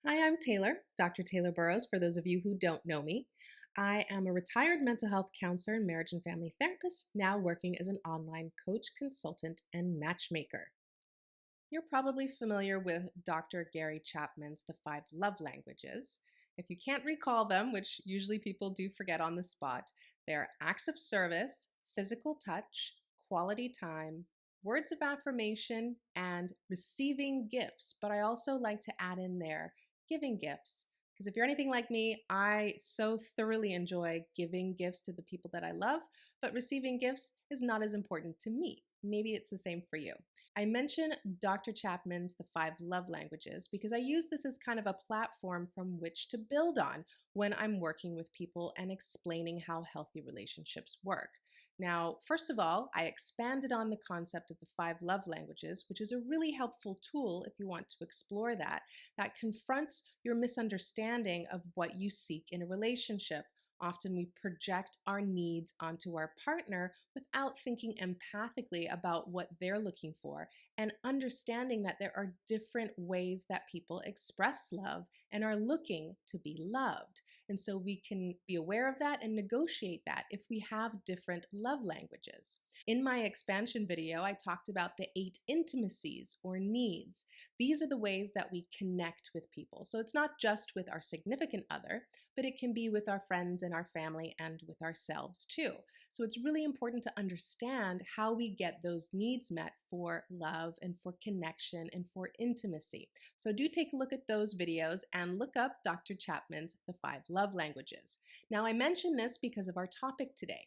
Hi, I'm Taylor, Dr. Taylor Burrowes, for those of you who don't know me. I am a retired mental health counselor and marriage and family therapist, now working as an online coach, consultant, and matchmaker. You're probably familiar with Dr. Gary Chapman's The Five Love Languages. If you can't recall them, which usually people do forget on the spot, they're acts of service, physical touch, quality time, words of affirmation, and receiving gifts. But I also like to add in there giving gifts. Because if you're anything like me, I so thoroughly enjoy giving gifts to the people that I love, but receiving gifts is not as important to me. Maybe it's the same for you. I mention Dr. Chapman's The Five Love Languages because I use this as kind of a platform from which to build on when I'm working with people and explaining how healthy relationships work. Now, first of all, I expanded on the concept of the five love languages, which is a really helpful tool if you want to explore that confronts your misunderstanding of what you seek in a relationship. Often we project our needs onto our partner without thinking empathically about what they're looking for and understanding that there are different ways that people express love and are looking to be loved. And so we can be aware of that and negotiate that if we have different love languages. In my expansion video, I talked about the 8 intimacies or needs. These are the ways that we connect with people. So it's not just with our significant other, but it can be with our friends and our family and with ourselves too. So it's really important to understand how we get those needs met for love and for connection and for intimacy. So do take a look at those videos and look up Dr. Chapman's The Five Love Languages. Now I mention this because of our topic today,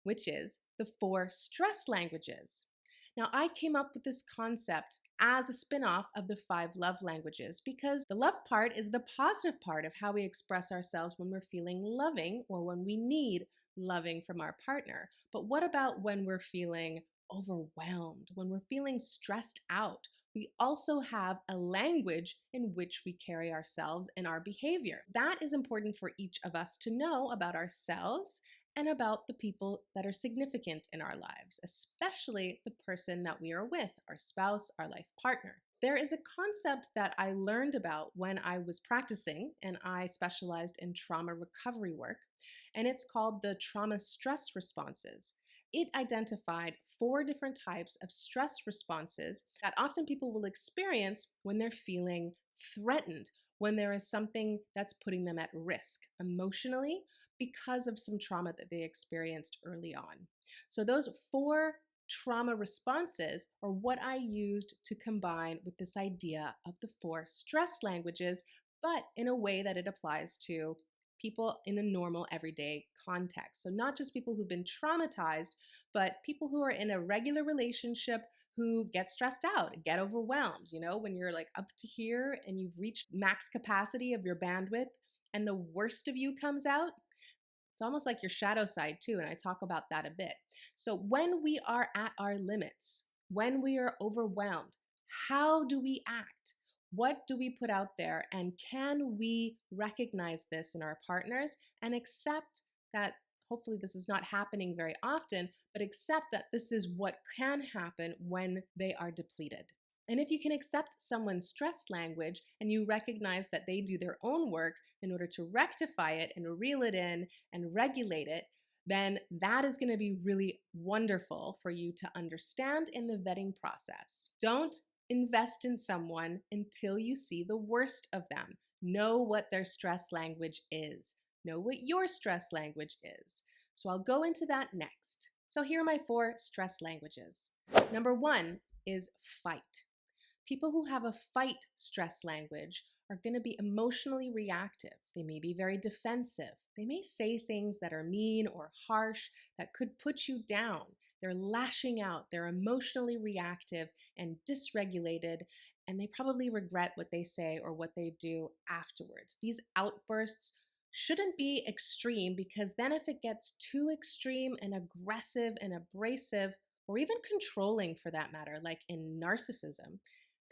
which is the 4 stress languages. Now, I came up with this concept as a spin-off of the 5 love languages because the love part is the positive part of how we express ourselves when we're feeling loving or when we need loving from our partner. But what about when we're feeling overwhelmed, when we're feeling stressed out? We also have a language in which we carry ourselves and our behavior. That is important for each of us to know about ourselves and about the people that are significant in our lives, especially the person that we are with, our spouse, our life partner. There is a concept that I learned about when I was practicing, and I specialized in trauma recovery work, and it's called the trauma stress responses. It identified 4 different types of stress responses that often people will experience when they're feeling threatened, when there is something that's putting them at risk emotionally, because of some trauma that they experienced early on. So those 4 trauma responses are what I used to combine with this idea of the 4 stress languages, but in a way that it applies to people in a normal everyday context. So not just people who've been traumatized, but people who are in a regular relationship who get stressed out, get overwhelmed. You know, when you're like up to here and you've reached max capacity of your bandwidth and the worst of you comes out, it's almost like your shadow side too, and I talk about that a bit. So when we are at our limits, when we are overwhelmed, how do we act? What do we put out there? And can we recognize this in our partners and accept that hopefully this is not happening very often, but accept that this is what can happen when they are depleted? And if you can accept someone's stress language and you recognize that they do their own work in order to rectify it and reel it in and regulate it, then that is going to be really wonderful for you to understand in the vetting process. Don't invest in someone until you see the worst of them. Know what their stress language is. Know what your stress language is. So I'll go into that next. So here are my 4 stress languages. Number 1 is fight. People who have a fight stress language are going to be emotionally reactive. They may be very defensive. They may say things that are mean or harsh that could put you down. They're lashing out. They're emotionally reactive and dysregulated, and they probably regret what they say or what they do afterwards. These outbursts shouldn't be extreme because then if it gets too extreme and aggressive and abrasive, or even controlling for that matter, like in narcissism,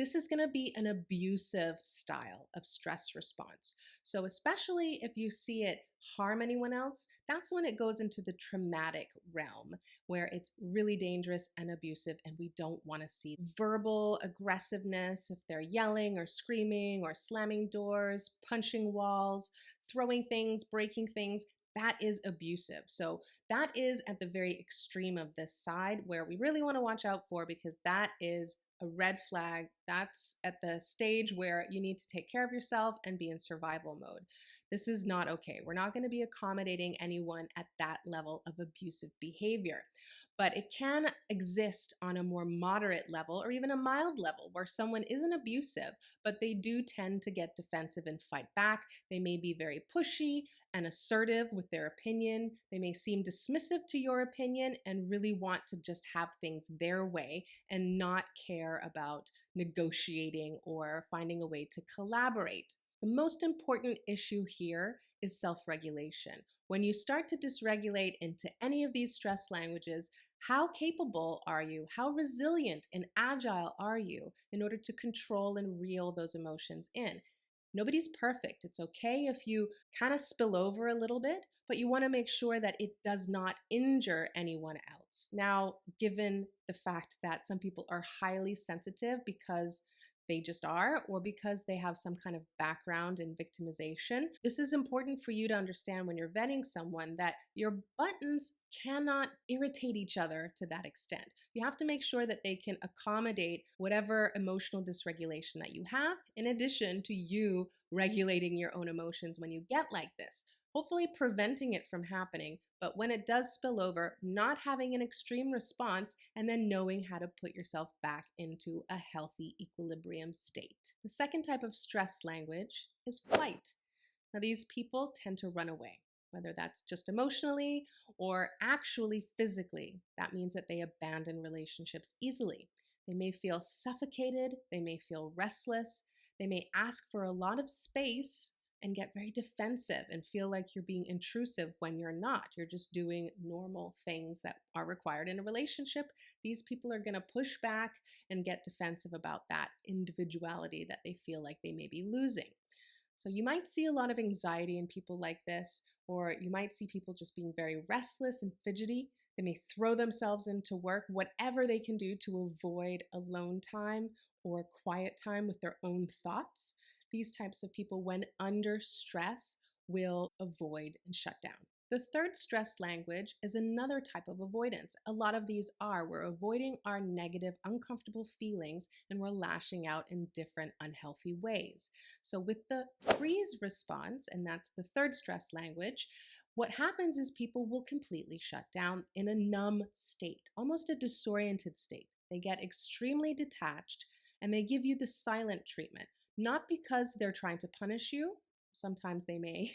this is going to be an abusive style of stress response. So, especially if you see it harm anyone else, that's when it goes into the traumatic realm where it's really dangerous and abusive, and we don't want to see verbal aggressiveness if they're yelling or screaming or slamming doors, punching walls, throwing things, breaking things. That is abusive. So, that is at the very extreme of this side where we really want to watch out for, because that is a red flag. That's at the stage where you need to take care of yourself and be in survival mode. This is not okay. We're not going to be accommodating anyone at that level of abusive behavior. But it can exist on a more moderate level or even a mild level where someone isn't abusive, but they do tend to get defensive and fight back. They may be very pushy and assertive with their opinion. They may seem dismissive to your opinion and really want to just have things their way and not care about negotiating or finding a way to collaborate. The most important issue here is self-regulation. When you start to dysregulate into any of these stress languages, how capable are you? How resilient and agile are you in order to control and reel those emotions in? Nobody's perfect. It's okay if you kind of spill over a little bit, but you want to make sure that it does not injure anyone else. Now, given the fact that some people are highly sensitive because they just are, or because they have some kind of background in victimization. This is important for you to understand when you're vetting someone, that your buttons cannot irritate each other to that extent. You have to make sure that they can accommodate whatever emotional dysregulation that you have, in addition to you regulating your own emotions when you get like this. Hopefully preventing it from happening, but when it does spill over, not having an extreme response and then knowing how to put yourself back into a healthy equilibrium state. The second type of stress language is flight. Now, these people tend to run away, whether that's just emotionally or actually physically. That means that they abandon relationships easily. They may feel suffocated, they may feel restless, they may ask for a lot of space and get very defensive and feel like you're being intrusive when you're not. You're just doing normal things that are required in a relationship. These people are going to push back and get defensive about that individuality that they feel like they may be losing. So you might see a lot of anxiety in people like this, or you might see people just being very restless and fidgety. They may throw themselves into work, whatever they can do to avoid alone time or quiet time with their own thoughts. These types of people, when under stress, will avoid and shut down. The third stress language is another type of avoidance. A lot of these are, we're avoiding our negative, uncomfortable feelings, and we're lashing out in different unhealthy ways. So with the freeze response, and that's the third stress language, what happens is people will completely shut down in a numb state, almost a disoriented state. They get extremely detached and they give you the silent treatment, not because they're trying to punish you. Sometimes they may,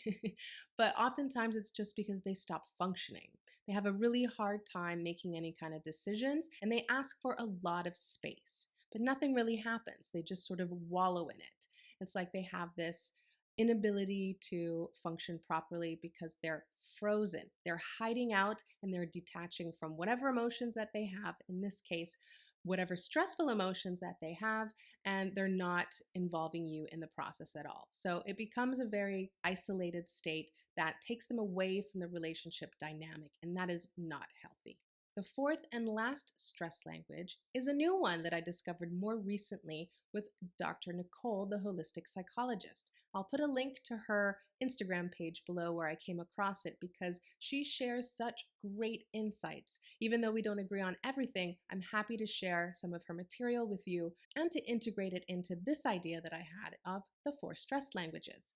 but oftentimes it's just because they stop functioning. They have a really hard time making any kind of decisions and they ask for a lot of space, but nothing really happens. They just sort of wallow in it. It's like they have this inability to function properly because they're frozen. They're hiding out and they're detaching from whatever emotions that they have, in this case, whatever stressful emotions that they have, and they're not involving you in the process at all. So it becomes a very isolated state that takes them away from the relationship dynamic, and that is not healthy. The fourth and last stress language is a new one that I discovered more recently with Dr. Nicole, the holistic psychologist. I'll put a link to her Instagram page below where I came across it because she shares such great insights. Even though we don't agree on everything, I'm happy to share some of her material with you and to integrate it into this idea that I had of the 4 stress languages.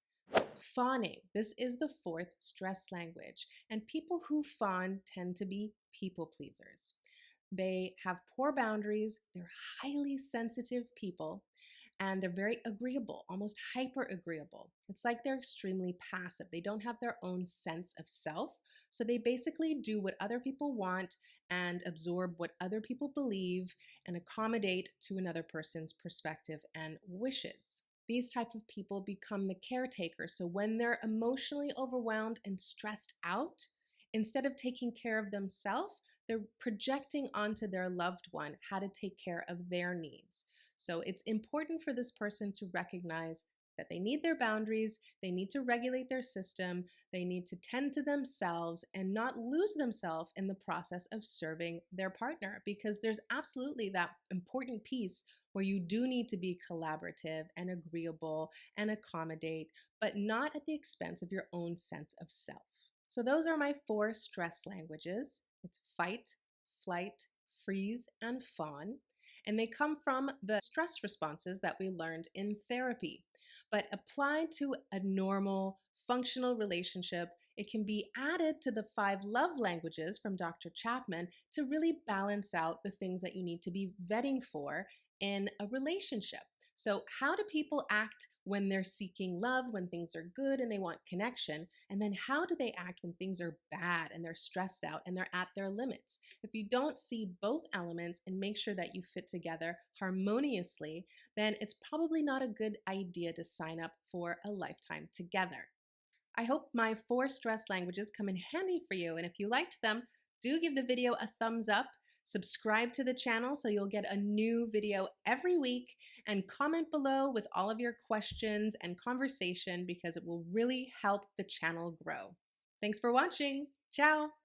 Fawning. This is the 4th stress language, and people who fawn tend to be people pleasers. They have poor boundaries, they're highly sensitive people, and they're very agreeable, almost hyper agreeable. It's like they're extremely passive. They don't have their own sense of self, so they basically do what other people want and absorb what other people believe and accommodate to another person's perspective and wishes. These type of people become the caretaker. So when they're emotionally overwhelmed and stressed out, instead of taking care of themselves, they're projecting onto their loved one how to take care of their needs. So it's important for this person to recognize that they need their boundaries, they need to regulate their system, they need to tend to themselves and not lose themselves in the process of serving their partner, because there's absolutely that important piece where you do need to be collaborative and agreeable and accommodate, but not at the expense of your own sense of self. So, those are my 4 stress languages. It's fight, flight, freeze, and fawn. And they come from the stress responses that we learned in therapy. But applied to a normal, functional relationship, it can be added to the 5 love languages from Dr. Chapman to really balance out the things that you need to be vetting for in a relationship. So, how do people act when they're seeking love, when things are good and they want connection? And then, how do they act when things are bad and they're stressed out and they're at their limits? If you don't see both elements and make sure that you fit together harmoniously, then it's probably not a good idea to sign up for a lifetime together. I hope my 4 stress languages come in handy for you. And if you liked them, do give the video a thumbs up. Subscribe to the channel so you'll get a new video every week, and comment below with all of your questions and conversation because it will really help the channel grow. Thanks for watching. Ciao.